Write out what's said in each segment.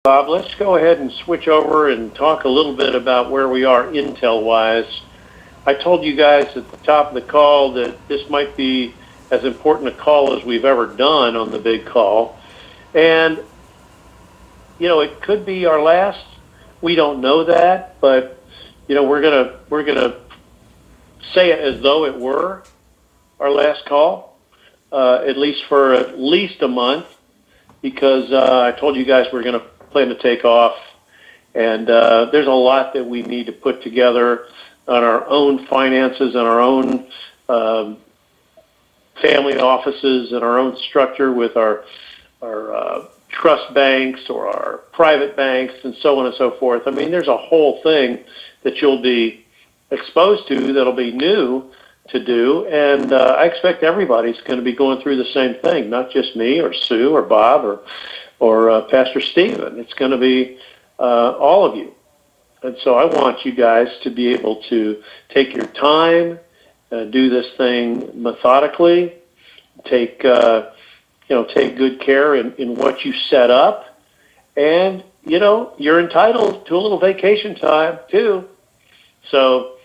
Bob, let's go ahead and switch over and talk a little bit about where we are intel-wise. I told you guys at the top of the call that this might be as important a call as we've ever done on the big call. And, it could be our last. We don't know that, but, we're gonna say it as though it were our last call, at least for at least a month, because I told you guys we're going to plan to take off, and there's a lot that we need to put together on our own finances and our own family offices and our own structure with our trust banks or our private banks and so on and so forth. I mean, there's a whole thing that you'll be exposed to that'll be new to do, and I expect everybody's going to be going through the same thing, not just me or Sue or Bob or Pastor Stephen. It's going to be all of you. And so I want you guys to be able to take your time, do this thing methodically, take good care in what you set up, and you're entitled to a little vacation time too. So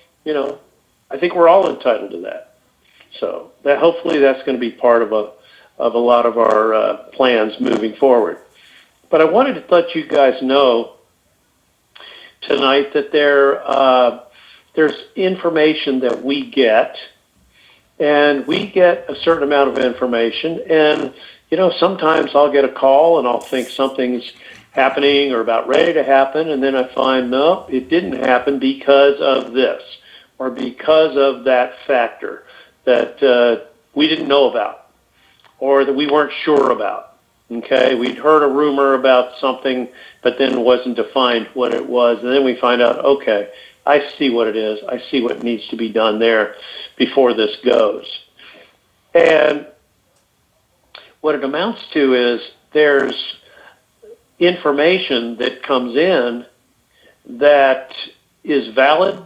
I think we're all entitled to that. So that hopefully that's going to be part of a lot of our plans moving forward. But I wanted to let you guys know tonight that there's information that we get, and we get a certain amount of information, and sometimes I'll get a call and I'll think something's happening or about ready to happen, and then I find no, it didn't happen because of this or because of that factor that we didn't know about or that we weren't sure about. Okay, we'd heard a rumor about something, but then it wasn't defined what it was, and then we find out, okay, I see what it is. I see what needs to be done there before this goes. And what it amounts to is there's information that comes in that is valid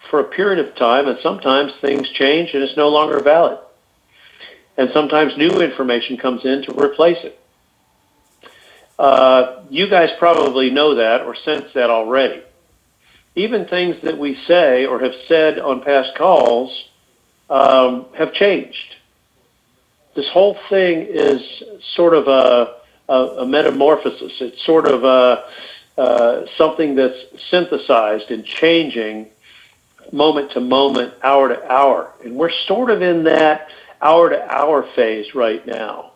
for a period of time, and sometimes things change and it's no longer valid. And sometimes new information comes in to replace it. You guys probably know that or sense that already. Even things that we say or have said on past calls have changed. This whole thing is sort of a metamorphosis. It's sort of something that's synthesized and changing moment to moment, hour to hour. And we're sort of in that hour to hour phase right now,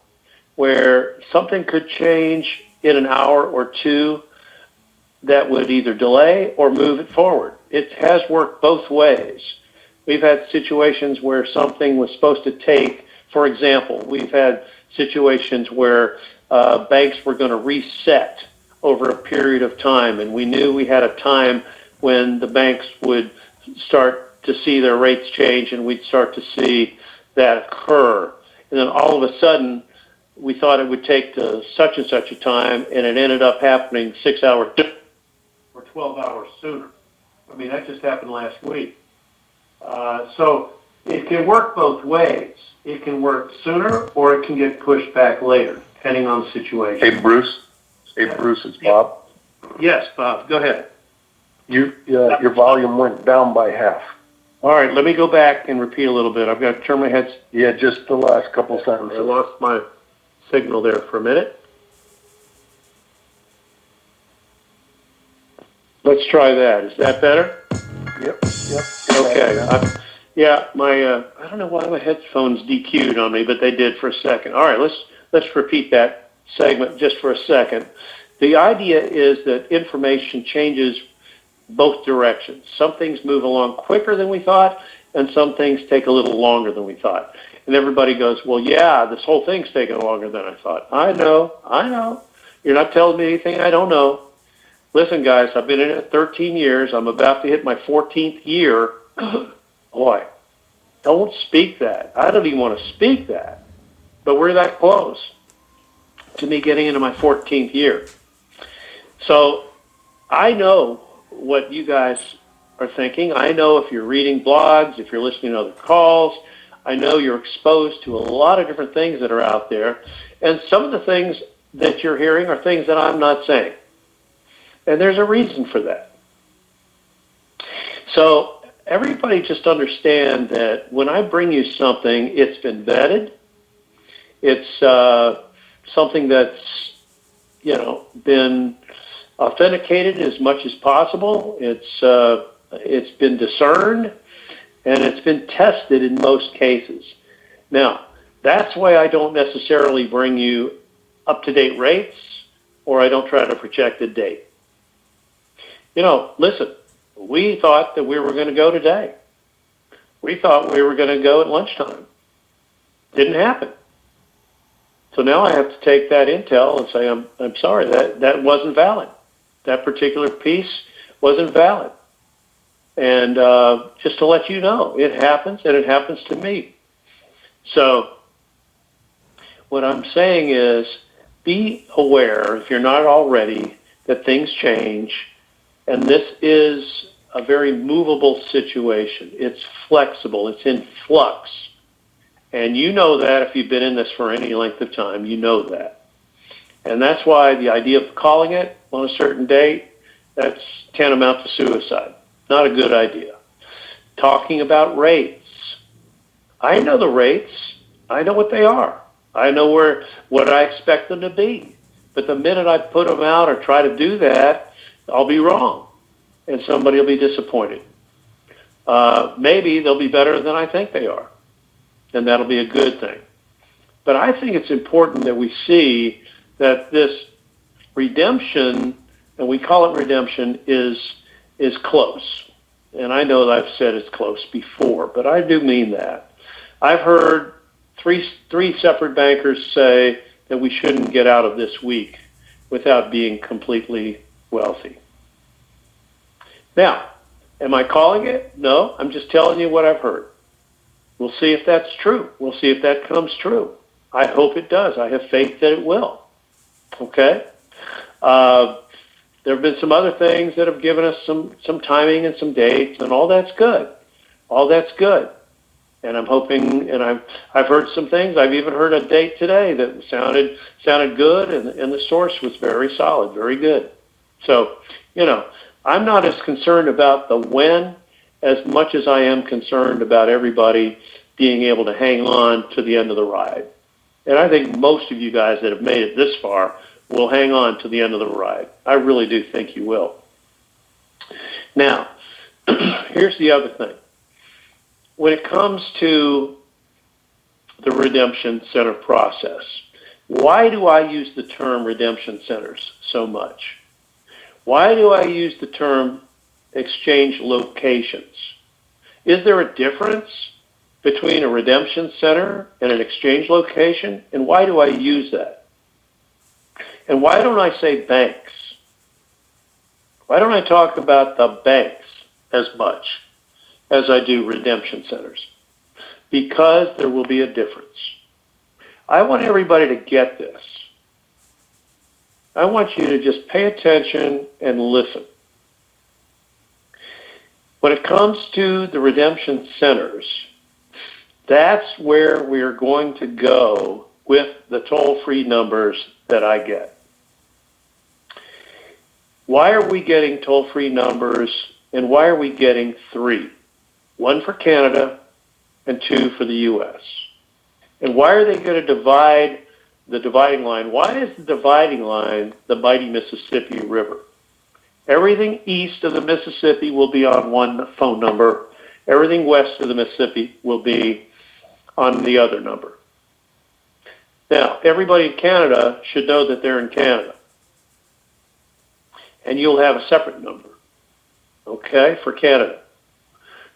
where something could change in an hour or two that would either delay or move it forward. It has worked both ways. We've had situations where something was supposed to take, for example, we've had situations where banks were going to reset over a period of time, and we knew we had a time when the banks would start to see their rates change and we'd start to see that occur. And then all of a sudden, we thought it would take to such and such a time, and it ended up happening 6 hours or 12 hours sooner. I mean, that just happened last week. So it can work both ways. It can work sooner, or it can get pushed back later, depending on the situation. Hey, Bruce. Bruce, it's Bob. Yes, Bob, go ahead. Your volume went down by half. All right, let me go back and repeat a little bit. I've got to turn my head. Yeah, just the last couple sentences. I lost my signal there for a minute. Let's try that. Is that better? Yep. Okay. I don't know why my headphones DQ'd on me, but they did for a second. All right, let's repeat that segment just for a second. The idea is that information changes both directions. Some things move along quicker than we thought, and some things take a little longer than we thought. And everybody goes, well, yeah, this whole thing's taking longer than I thought. I know. You're not telling me anything I don't know. Listen, guys, I've been in it 13 years. I'm about to hit my 14th year. Boy, don't speak that. I don't even want to speak that. But we're that close to me getting into my 14th year. So I know what you guys are thinking. I know if you're reading blogs, if you're listening to other calls, I know you're exposed to a lot of different things that are out there. And some of the things that you're hearing are things that I'm not saying. And there's a reason for that. So everybody just understand that when I bring you something, it's been vetted. It's something that's, been authenticated as much as possible. It's been discerned, and it's been tested in most cases. Now, that's why I don't necessarily bring you up-to-date rates, or I don't try to project a date. Listen, we thought that we were going to go today. We thought we were going to go at lunchtime. Didn't happen. So now I have to take that intel and say, I'm sorry, that wasn't valid. That particular piece wasn't valid. And just to let you know, it happens, and it happens to me. So what I'm saying is, be aware, if you're not already, that things change, and this is a very movable situation. It's flexible. It's in flux. And you know that if you've been in this for any length of time, you know that. And that's why the idea of calling it on a certain date, that's tantamount to suicide. Not a good idea. Talking about rates. I know the rates. I know what they are. I know what I expect them to be. But the minute I put them out or try to do that, I'll be wrong. And somebody will be disappointed. Maybe they'll be better than I think they are. And that'll be a good thing. But I think it's important that we see that this redemption, and we call it redemption, is close. And I know that I've said it's close before, but I do mean that. I've heard three separate bankers say that we shouldn't get out of this week without being completely wealthy. Now, am I calling it? No, I'm just telling you what I've heard. We'll see if that's true. We'll see if that comes true. I hope it does. I have faith that it will. Okay? There have been some other things that have given us some timing and some dates, and all that's good. All that's good. And I'm hoping, and I've heard some things. I've even heard a date today that sounded good, and the source was very solid, very good. So, I'm not as concerned about the when as much as I am concerned about everybody being able to hang on to the end of the ride. And I think most of you guys that have made it this far will hang on to the end of the ride. I really do think you will. Now, here's the other thing. When it comes to the redemption center process, why do I use the term redemption centers so much? Why do I use the term exchange locations? Is there a difference between a redemption center and an exchange location? And why do I use that? And why don't I say banks? Why don't I talk about the banks as much as I do redemption centers? Because there will be a difference. I want everybody to get this. I want you to just pay attention and listen. When it comes to the redemption centers, that's where we're going to go with the toll-free numbers that I get. Why are we getting toll-free numbers, and why are we getting 3? 1 for Canada and 2 for the U.S. And why are they going to divide the dividing line? Why is the dividing line the mighty Mississippi River? Everything east of the Mississippi will be on one phone number. Everything west of the Mississippi will be on the other number. Now, everybody in Canada should know that they're in Canada. And you'll have a separate number, okay, for Canada.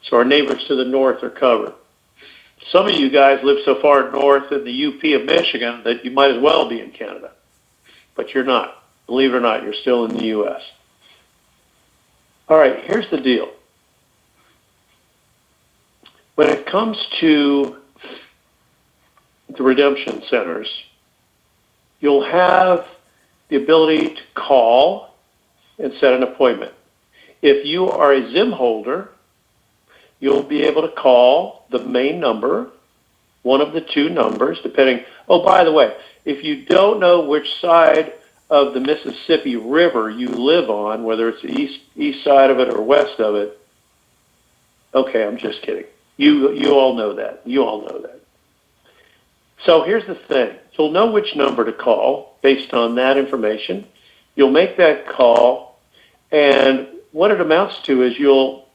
So our neighbors to the north are covered. Some of you guys live so far north in the UP of Michigan that you might as well be in Canada. But you're not. Believe it or not, you're still in the U.S. All right, here's the deal. When it comes to the redemption centers, you'll have the ability to call and set an appointment. If you are a ZIM holder, you'll be able to call the main number, one of the 2 numbers, depending. Oh, by the way, if you don't know which side of the Mississippi River you live on, whether it's the east side of it or west of it, okay, I'm just kidding. You all know that. You all know that. So here's the thing. You'll know which number to call based on that information. You'll make that call, and what it amounts to is you'll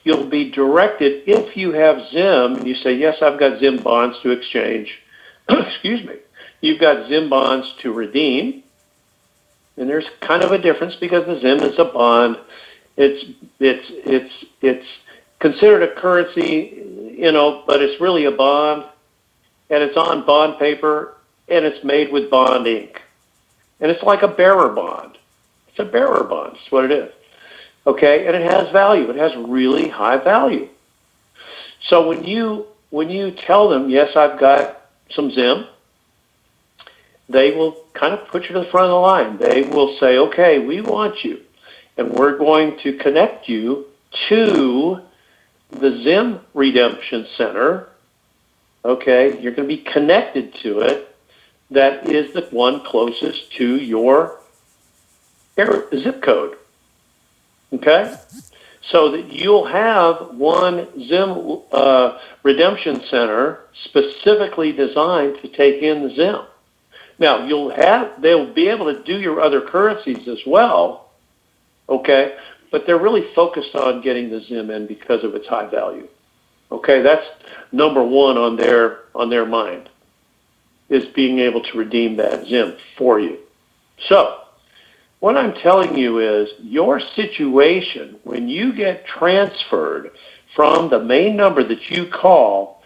be directed, if you have Zim, and you say, yes, I've got Zim bonds to exchange. Excuse me. You've got Zim bonds to redeem, and there's kind of a difference because the Zim is a bond. It's considered a currency, but it's really a bond, and it's on bond paper, and it's made with bond ink, and it's like a bearer bond. It's a bearer bond. That's what it is. Okay, and it has value. It has really high value. So when you tell them, yes, I've got some Zim, they will kind of put you to the front of the line. They will say, okay, we want you, and we're going to connect you to the Zim Redemption Center. Okay, you're going to be connected to it. That is the one closest to your zip code. Okay, so that you'll have one Zim Redemption Center specifically designed to take in the Zim. Now they'll be able to do your other currencies as well. Okay, but they're really focused on getting the Zim in because of its high value. Okay, that's number one on their mind, is being able to redeem that Zim for you. So what I'm telling you is your situation, when you get transferred from the main number that you call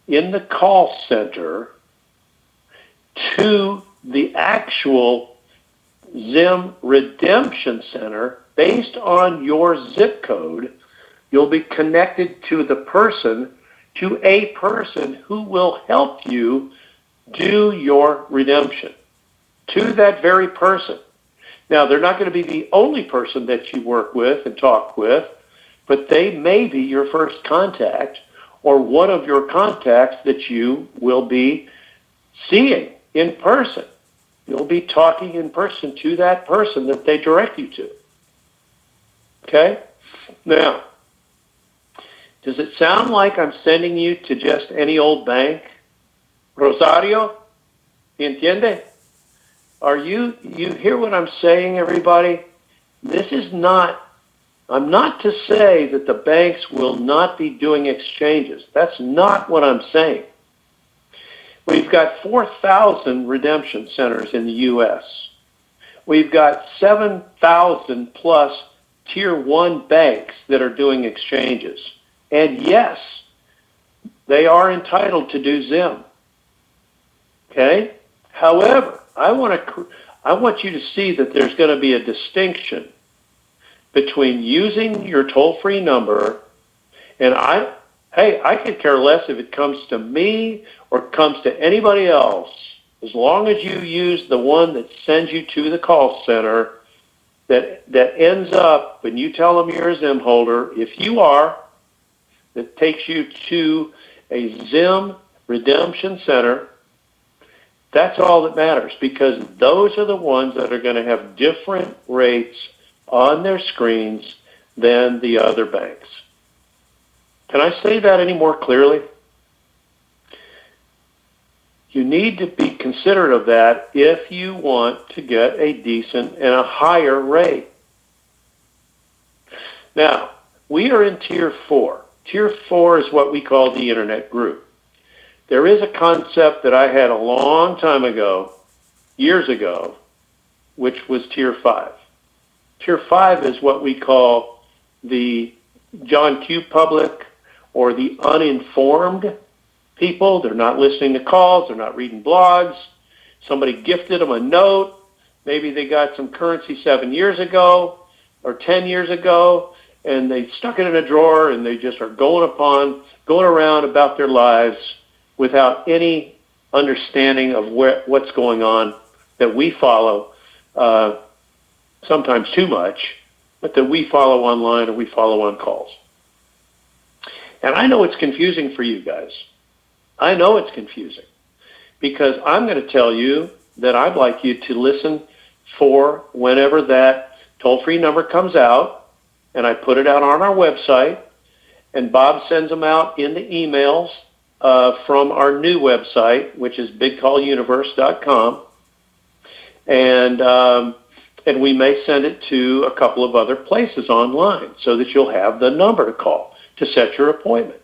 in the call center to the actual Zim Redemption Center, based on your zip code, you'll be connected to a person who will help you do your redemption, to that very person. Now, they're not going to be the only person that you work with and talk with, but they may be your first contact or one of your contacts that you will be seeing in person. You'll be talking in person to that person that they direct you to. Okay? Now, does it sound like I'm sending you to just any old bank? Rosario? ¿Entiende? You hear what I'm saying, everybody? I'm not to say that the banks will not be doing exchanges. That's not what I'm saying. We've got 4,000 redemption centers in the U.S. We've got 7,000 plus tier 1 banks that are doing exchanges. And yes, they are entitled to do Zim. Okay? However, I want you to see that there's going to be a distinction between using your toll-free number, and I could care less if it comes to me or comes to anybody else, as long as you use the one that sends you to the call center that ends up, when you tell them you're a Zim holder, if you are, that takes you to a Zim Redemption Center. That's all that matters, because those are the ones that are going to have different rates on their screens than the other banks. Can I say that any more clearly? You need to be considerate of that if you want to get a decent and a higher rate. Now, we are in Tier 4. Tier 4 is what we call the Internet Group. There is a concept that I had a long time ago, years ago, which was Tier 5. Tier 5 is what we call the John Q. public, or the uninformed people. They're not listening to calls. They're not reading blogs. Somebody gifted them a note. Maybe they got some currency 7 years ago or 10 years ago, and they stuck it in a drawer, and they just are going around about their lives without any understanding of what's going on that we follow, sometimes too much, but that we follow online or we follow on calls. And I know it's confusing for you guys. I know it's confusing, because I'm going to tell you that I'd like you to listen for whenever that toll-free number comes out, and I put it out on our website, and Bob sends them out in the emails from our new website, which is bigcalluniverse.com, and we may send it to a couple of other places online so that you'll have the number to call to set your appointment.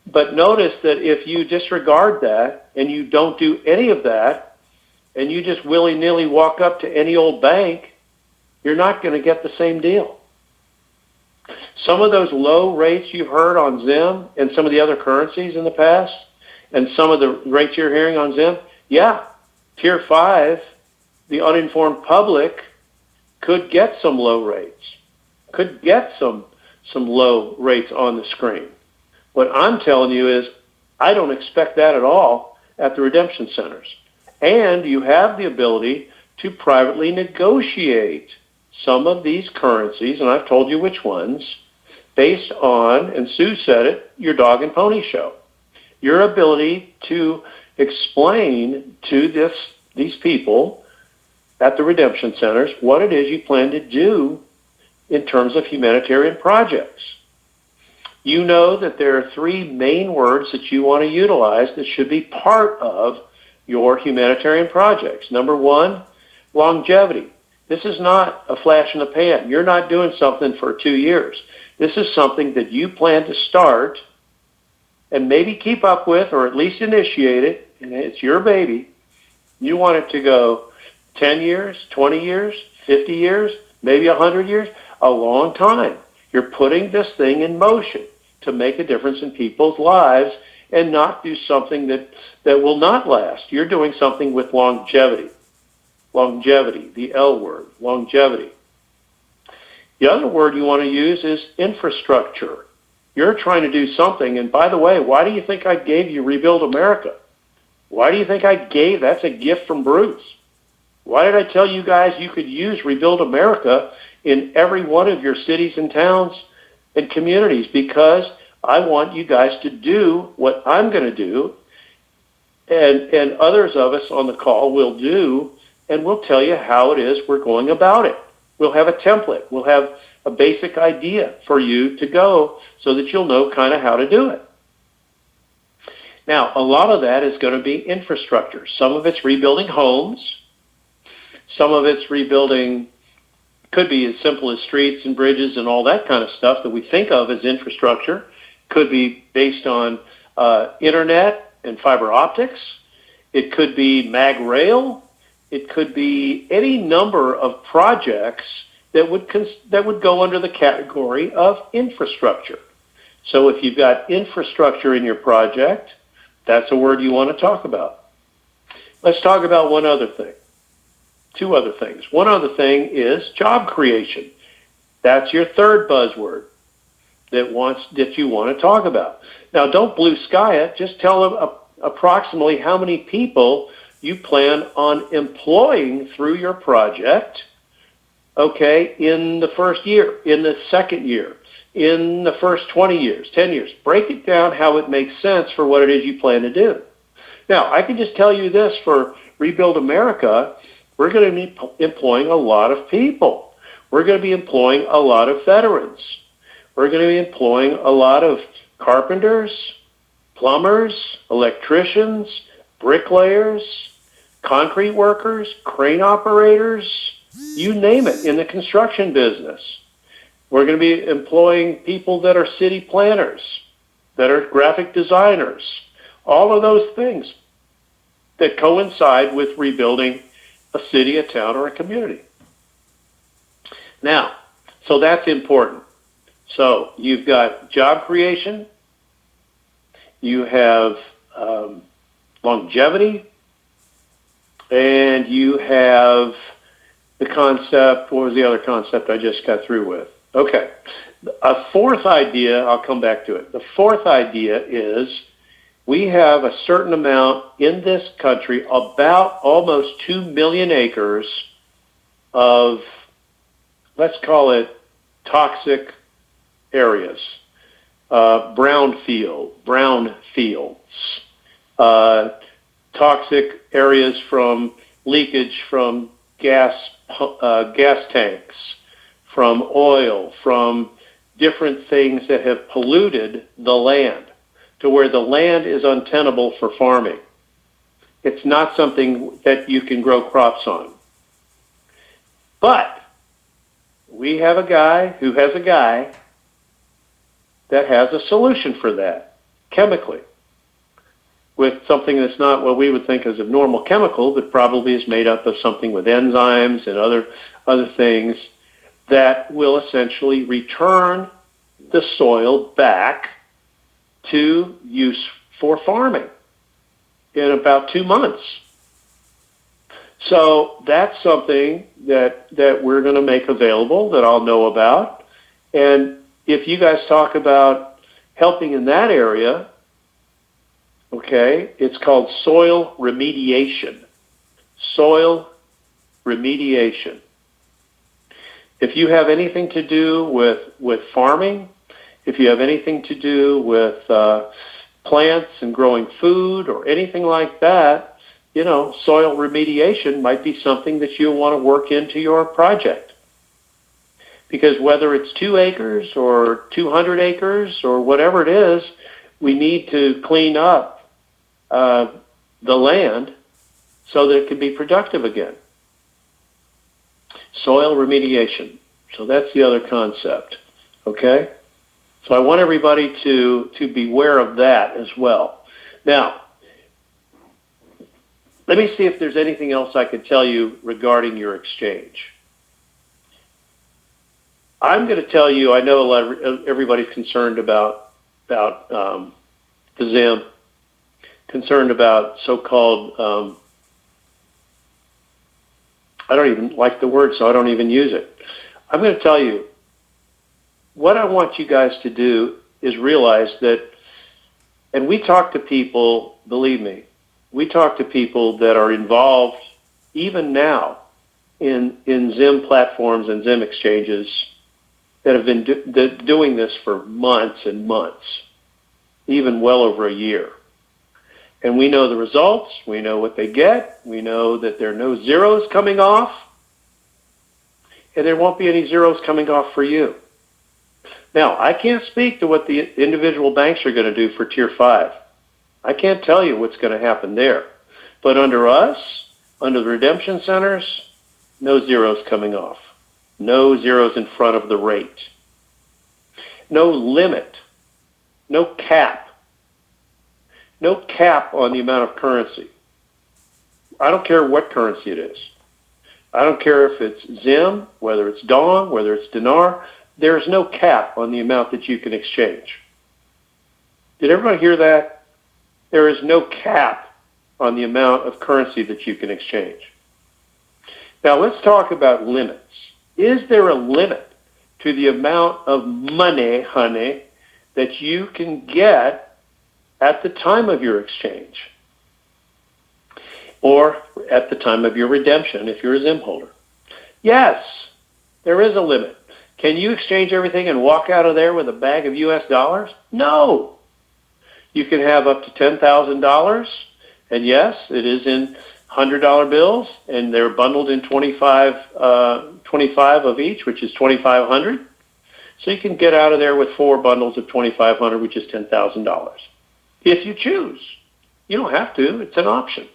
But notice that if you disregard that and you don't do any of that and you just willy-nilly walk up to any old bank, you're not going to get the same deal. Some of those low rates you've heard on Zim and some of the other currencies in the past, and some of the rates you're hearing on Zim, yeah, Tier 5, the uninformed public, could get some low rates, could get some low rates on the screen. What I'm telling you is I don't expect that at all at the redemption centers. And you have the ability to privately negotiate some of these currencies, and I've told you which ones, based on, and Sue said it, your dog and pony show. Your ability to explain to these people at the redemption centers what it is you plan to do in terms of humanitarian projects. You know that there are three main words that you want to utilize that should be part of your humanitarian projects. Number one, longevity. This is not a flash in the pan. You're not doing something for 2 years. This is something that you plan to start and maybe keep up with, or at least initiate it, and it's your baby. You want it to go 10 years, 20 years, 50 years, maybe 100 years, a long time. You're putting this thing in motion to make a difference in people's lives and not do something that will not last. You're doing something with longevity. Longevity, the L word, longevity. The other word you want to use is infrastructure. You're trying to do something, and by the way, why do you think I gave you Rebuild America? Why do you think that's a gift from Bruce? Why did I tell you guys you could use Rebuild America in every one of your cities and towns and communities? Because I want you guys to do what I'm going to do, and others of us on the call will do, and we'll tell you how it is we're going about it. We'll have a template. We'll have a basic idea for you to go so that you'll know kind of how to do it. Now, a lot of that is going to be infrastructure. Some of it's rebuilding homes. Some of it's rebuilding, could be as simple as streets and bridges and all that kind of stuff that we think of as infrastructure. Could be based on internet and fiber optics. It could be mag rail. It could be any number of projects that would go under the category of infrastructure. So if you've got infrastructure in your project, that's a word you want to talk about. Let's talk about one other thing. Two other things. One other thing is job creation. That's your third buzzword that you want to talk about. Now, don't blue sky it. Just tell them approximately how many people you plan on employing through your project, okay, in the first year, in the second year, in the first 20 years, 10 years. Break it down how it makes sense for what it is you plan to do. Now, I can just tell you this, for Rebuild America, we're going to be employing a lot of people. We're going to be employing a lot of veterans. We're going to be employing a lot of carpenters, plumbers, electricians, bricklayers, concrete workers, crane operators, you name it, in the construction business. We're going to be employing people that are city planners, that are graphic designers, all of those things that coincide with rebuilding a city, a town, or a community. Now, so that's important. So you've got job creation, you have longevity, and you have the concept, what was the other concept I just got through with? Okay. A fourth idea, I'll come back to it. The fourth idea is we have a certain amount in this country, about almost 2 million acres of, let's call it, toxic areas, brown fields, toxic areas from leakage from gas tanks, from oil, from different things that have polluted the land to where the land is untenable for farming. It's not something that you can grow crops on. But we have a guy who has a guy that has a solution for that, chemically, with something that's not what we would think as a normal chemical, but probably is made up of something with enzymes and other things that will essentially return the soil back to use for farming in about 2 months. So that's something that we're going to make available that I'll know about. And if you guys talk about helping in that area, okay, it's called soil remediation. Soil remediation. If you have anything to do with farming, if you have anything to do with plants and growing food or anything like that, you know, soil remediation might be something that you'll want to work into your project. Because whether it's 2 acres or 200 acres or whatever it is, we need to clean up the land so that it can be productive again. Soil remediation. So that's the other concept. Okay? So I want everybody to beware of that as well. Now, let me see if there's anything else I could tell you regarding your exchange. I'm going to tell you, I know everybody's concerned about the ZIM, concerned about so-called, I don't even like the word, so I don't even use it. I'm going to tell you, what I want you guys to do is realize that, and we talk to people, believe me, we talk to people that are involved even now in ZIM platforms and ZIM exchanges that have been doing this for months and months, even well over a year. And we know the results, we know what they get, we know that there are no zeros coming off, and there won't be any zeros coming off for you. Now, I can't speak to what the individual banks are going to do for Tier 5. I can't tell you what's going to happen there. But under us, under the redemption centers, no zeros coming off. No zeros in front of the rate. No limit. No cap. No cap on the amount of currency. I don't care what currency it is. I don't care if it's ZIM, whether it's Dong, whether it's dinar. There is no cap on the amount that you can exchange. Did everybody hear that? There is no cap on the amount of currency that you can exchange. Now let's talk about limits. Is there a limit to the amount of money, honey, that you can get at the time of your exchange? Or at the time of your redemption if you're a ZIM holder? Yes, there is a limit. Can you exchange everything and walk out of there with a bag of US dollars? No. You can have up to $10,000, and yes, it is in $100 bills, and they're bundled in 25 of each, which is $2,500. So you can get out of there with 4 bundles of $2,500, which is $10,000. If you choose. You don't have to. It's an option.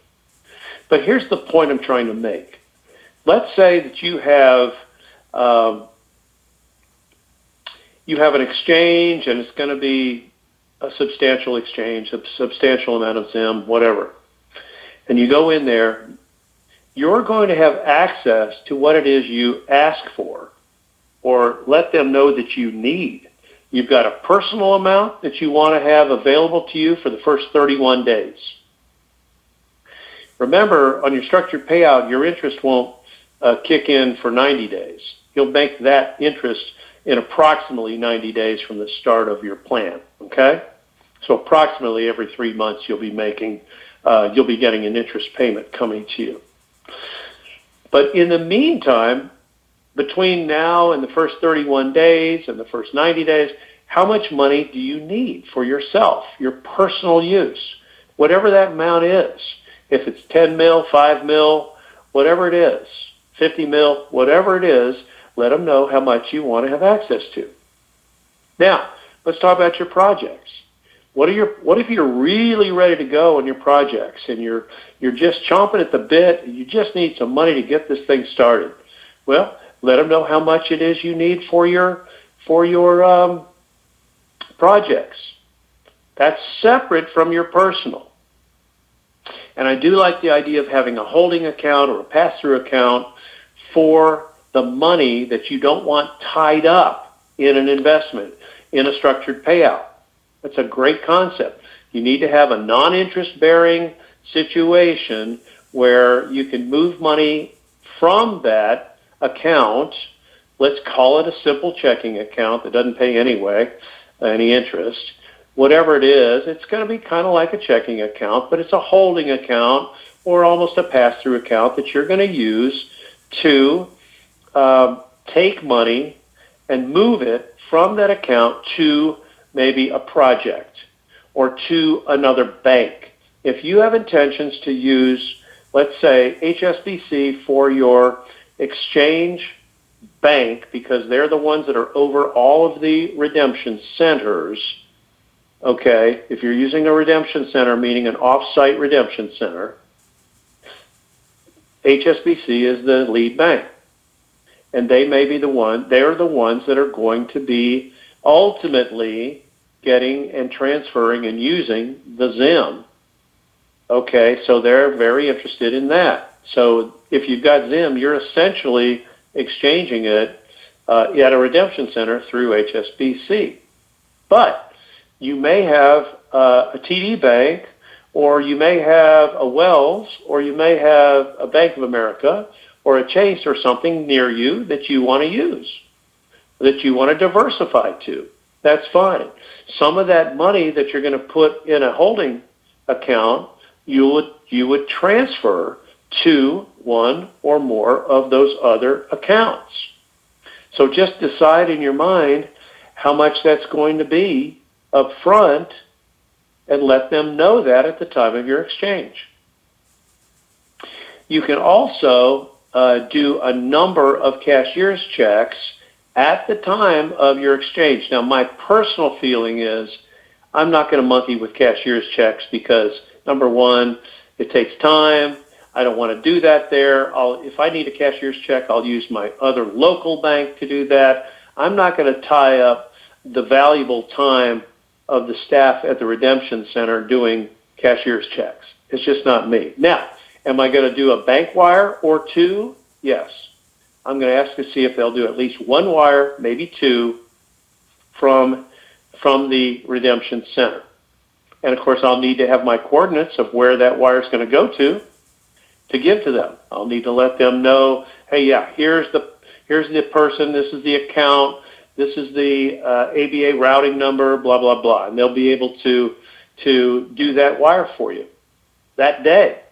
But here's the point I'm trying to make. Let's say that you have an exchange, and it's going to be a substantial exchange, a substantial amount of ZIM, whatever. And you go in there, you're going to have access to what it is you ask for or let them know that you need. You've got a personal amount that you want to have available to you for the first 31 days. Remember, on your structured payout, your interest won't kick in for 90 days. You'll make that interest in approximately 90 days from the start of your plan, okay? So approximately every 3 months you'll be getting an interest payment coming to you. But in the meantime, between now and the first 31 days and the first 90 days, how much money do you need for yourself, your personal use, whatever that amount is? If it's 10 mil, 5 mil, whatever it is, 50 mil, whatever it is, let them know how much you want to have access to. Now, let's talk about your projects. What if you're really ready to go on your projects and you're just chomping at the bit and you just need some money to get this thing started? Well, let them know how much it is you need for your projects. That's separate from your personal. And I do like the idea of having a holding account or a pass-through account for the money that you don't want tied up in an investment, in a structured payout. That's a great concept. You need to have a non-interest-bearing situation where you can move money from that account. Let's call it a simple checking account that doesn't pay any interest. Whatever it is, it's going to be kind of like a checking account, but it's a holding account or almost a pass-through account that you're going to use to take money and move it from that account to maybe a project or to another bank. If you have intentions to use, let's say, HSBC for your exchange bank, because they're the ones that are over all of the redemption centers, okay, if you're using a redemption center, meaning an off-site redemption center, HSBC is the lead bank. And they're the ones that are going to be ultimately getting and transferring and using the ZIM. Okay, so they're very interested in that. So if you've got ZIM, you're essentially exchanging it at a redemption center through HSBC. But you may have a TD Bank, or you may have a Wells, or you may have a Bank of America, or a Chase or something near you that you want to use, that you want to diversify to. That's fine. Some of that money that you're going to put in a holding account, you would transfer to one or more of those other accounts. So just decide in your mind how much that's going to be up front and let them know that at the time of your exchange. You can also do a number of cashier's checks at the time of your exchange. Now, my personal feeling is I'm not going to monkey with cashier's checks because, number one, it takes time. I don't want to do that there. If I need a cashier's check, I'll use my other local bank to do that. I'm not going to tie up the valuable time of the staff at the redemption center doing cashier's checks. It's just not me. Now, am I going to do a bank wire or two? Yes. I'm going to ask to see if they'll do at least one wire, maybe two, from the redemption center. And of course, I'll need to have my coordinates of where that wire is going to go to give to them. I'll need to let them know, hey, yeah, here's the person, this is the account, this is the ABA routing number, blah, blah, blah. And they'll be able to do that wire for you that day.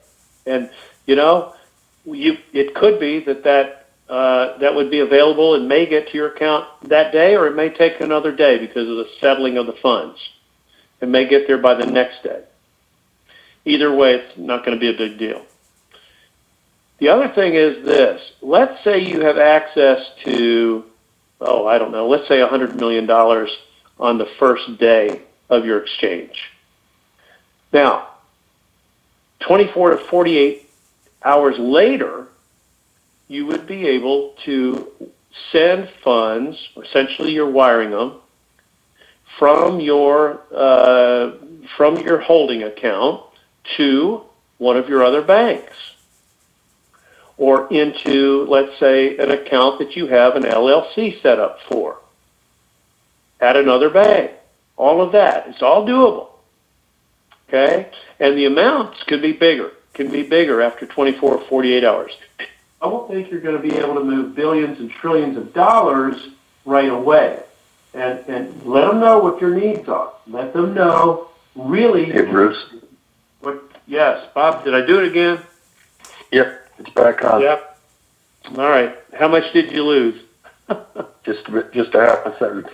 And, it could be that would be available and may get to your account that day, or it may take another day because of the settling of the funds. It may get there by the next day. Either way, it's not going to be a big deal. The other thing is this. Let's say you have access to, let's say $100 million on the first day of your exchange. Now, 24 to 48 hours later, you would be able to send funds, essentially you're wiring them, from your holding account to one of your other banks, or into, let's say, an account that you have an LLC set up for at another bank. All of that, it's all doable. Okay? And the amounts can be bigger after 24 or 48 hours. I don't think you're going to be able to move billions and trillions of dollars right away. And let them know what your needs are. Let them know really. Hey, Bruce. Yes, Bob, did I do it again? Yep, it's back on. Yep. All right. How much did you lose? Just a half a sentence.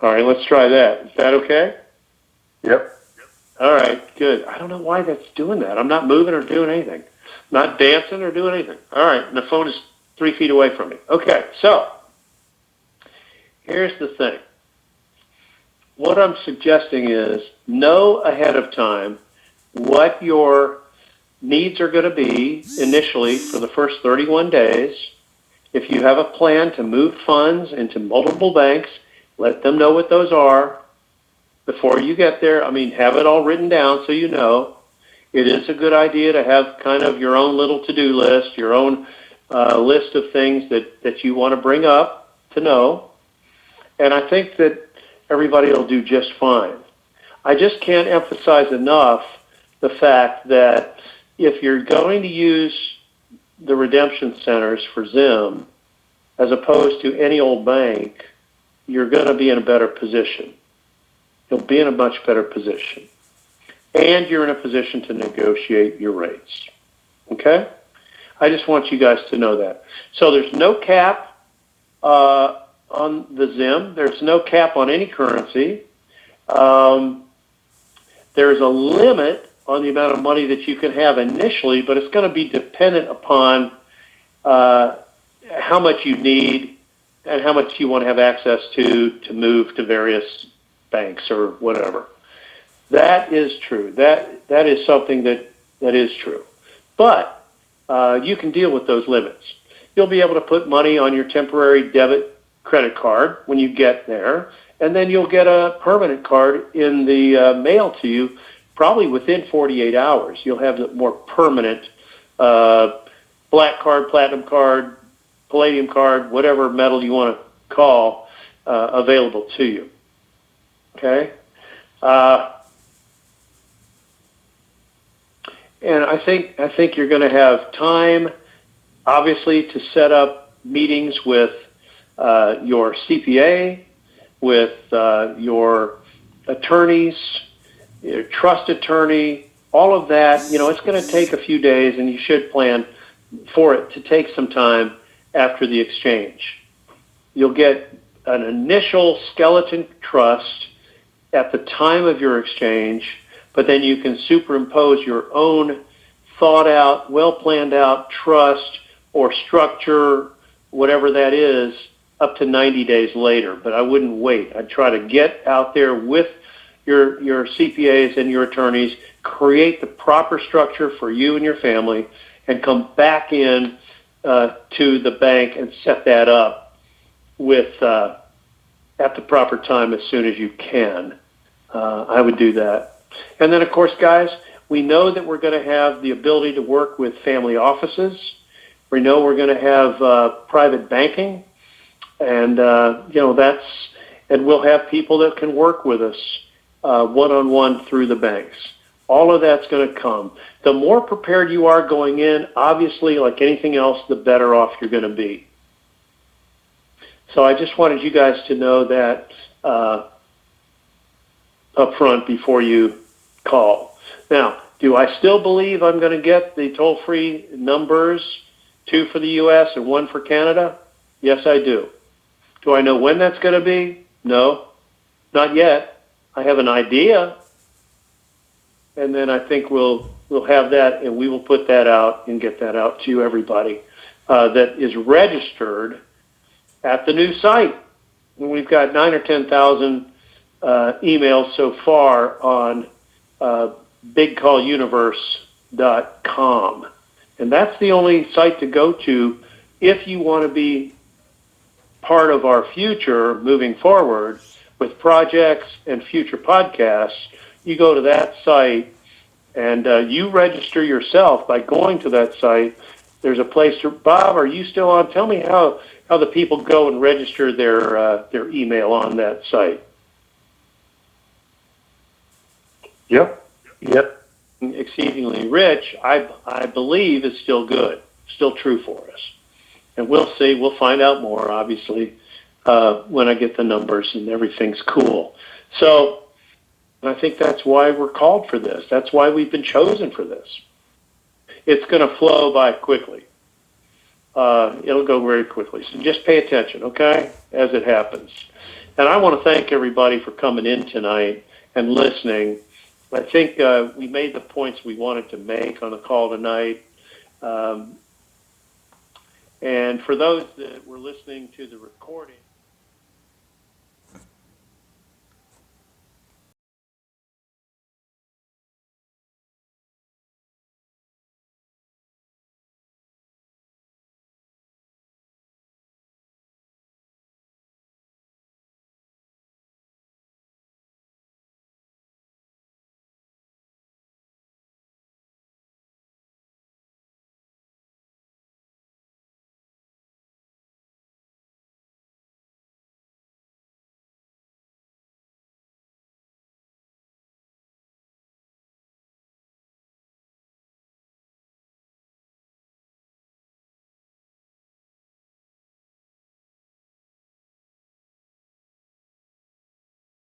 All right, let's try that. Is that okay? Yep. All right, good. I don't know why that's doing that. I'm not moving or doing anything. Not dancing or doing anything. All right, and the phone is 3 feet away from me. Okay, so here's the thing. What I'm suggesting is know ahead of time what your needs are going to be initially for the first 31 days. If you have a plan to move funds into multiple banks, let them know what those are before you get there. I mean, have it all written down so you know. It is a good idea to have kind of your own little to-do list, your own list of things that you want to bring up to know. And I think that everybody will do just fine. I just can't emphasize enough the fact that if you're going to use the redemption centers for Zim as opposed to any old bank, you're going to be in a better position. You'll be in a much better position. And you're in a position to negotiate your rates. Okay? I just want you guys to know that. So there's no cap on the Zim. There's no cap on any currency. There's a limit on the amount of money that you can have initially, but it's going to be dependent upon how much you need and how much you want to have access to move to various banks or whatever. That is true. That is something that is true. But you can deal with those limits. You'll be able to put money on your temporary debit credit card when you get there, and then you'll get a permanent card in the mail to you probably within 48 hours. You'll have the more permanent black card, platinum card, palladium card, whatever metal you want to call, available to you. Okay? And I think you're going to have time, obviously, to set up meetings with your CPA, with your attorneys, your trust attorney, all of that. You know, it's going to take a few days, and you should plan for it to take some time after the exchange. You'll get an initial skeleton trust at the time of your exchange, but then you can superimpose your own thought out, well planned out trust or structure, whatever that is, up to 90 days later. But I wouldn't wait. I'd try to get out there with your CPAs and your attorneys, create the proper structure for you and your family, and come back in to the bank and set that up with at the proper time as soon as you can. I would do that. And then, of course, guys, we know that we're going to have the ability to work with family offices. We know we're going to have private banking, and and we'll have people that can work with us one-on-one through the banks. All of that's going to come. The more prepared you are going in, obviously, like anything else, the better off you're going to be. So I just wanted you guys to know that up front before you call. Now, do I still believe I'm going to get the toll-free numbers, 2 for the U.S. and 1 for Canada? Yes, I do. Do I know when that's going to be? No, not yet. I have an idea, and then I think we'll have that, and we will put that out and get that out to everybody that is registered at the new site. We've got 9,000 or 10,000 emails so far on bigcalluniverse.com. And that's the only site to go to if you want to be part of our future moving forward with projects and future podcasts. You go to that site and you register yourself by going to that site. There's a place to, Bob, are you still on? Tell me how the people go and register their email on that site. Yep. Exceedingly Rich, I believe, is still good, still true for us. And we'll see. We'll find out more, obviously, when I get the numbers and everything's cool. So I think that's why we're called for this. That's why we've been chosen for this. It's going to flow by quickly. It'll go very quickly. So just pay attention, okay, as it happens. And I want to thank everybody for coming in tonight and listening. I think we made the points we wanted to make on the call tonight. And for those that were listening to the recording,